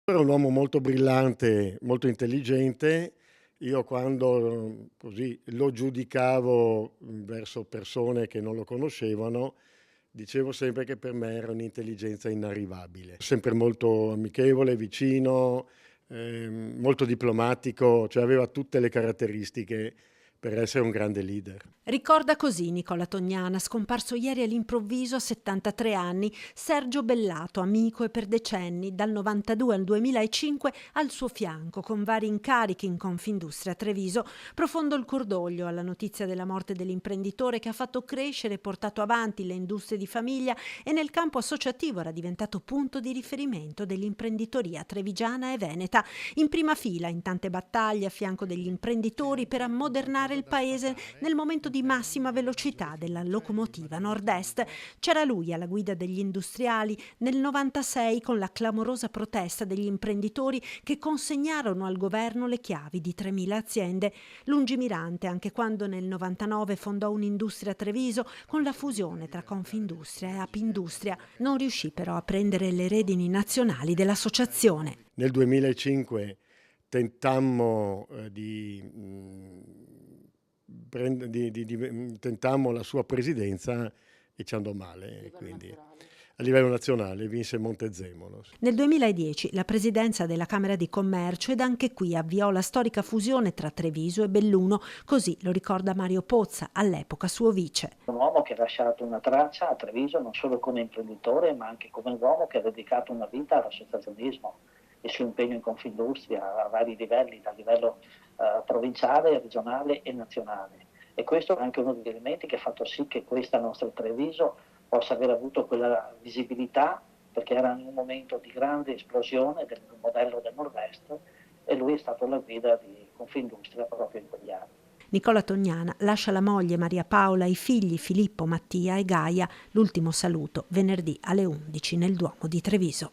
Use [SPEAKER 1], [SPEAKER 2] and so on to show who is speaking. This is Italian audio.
[SPEAKER 1] Era un uomo molto brillante, molto intelligente. Io quando così lo giudicavo verso persone che non lo conoscevano, dicevo sempre che per me era un'intelligenza inarrivabile. Sempre molto amichevole, vicino, molto diplomatico, cioè aveva tutte le caratteristiche per essere un grande leader.
[SPEAKER 2] Ricorda così Nicola Tognana, scomparso ieri all'improvviso a 73 anni, Sergio Bellato, amico e per decenni, dal 92 al 2005 al suo fianco, con vari incarichi in Confindustria Treviso. Profondo il cordoglio alla notizia della morte dell'imprenditore che ha fatto crescere e portato avanti le industrie di famiglia e nel campo associativo era diventato punto di riferimento dell'imprenditoria trevigiana e veneta. In prima fila in tante battaglie a fianco degli imprenditori per ammodernare il paese nel momento di massima velocità della locomotiva nord-est. C'era lui alla guida degli industriali nel 96 con la clamorosa protesta degli imprenditori che consegnarono al governo le chiavi di 3.000 aziende. Lungimirante anche quando nel 99 fondò un'industria a Treviso con la fusione tra Confindustria e Apindustria. Non riuscì però a prendere le redini nazionali dell'associazione.
[SPEAKER 1] Nel 2005 tentammo tentammo la sua presidenza e ci andò male, quindi a livello nazionale vinse Montezemolo.
[SPEAKER 2] Nel 2010 la presidenza della Camera di Commercio ed anche qui avviò la storica fusione tra Treviso e Belluno, così lo ricorda Mario Pozza, all'epoca suo vice.
[SPEAKER 3] Un uomo che ha lasciato una traccia a Treviso non solo come imprenditore ma anche come uomo che ha dedicato una vita all'associazionismo. Il suo impegno in Confindustria a vari livelli, dal livello provinciale, regionale e nazionale. E questo è anche uno degli elementi che ha fatto sì che questa nostra Treviso possa aver avuto quella visibilità, perché era in un momento di grande esplosione del modello del Nord-Est e lui è stato la guida di Confindustria proprio in quegli anni.
[SPEAKER 2] Nicola Tognana lascia la moglie Maria Paola, i figli Filippo, Mattia e Gaia. L'ultimo saluto venerdì alle 11 nel Duomo di Treviso.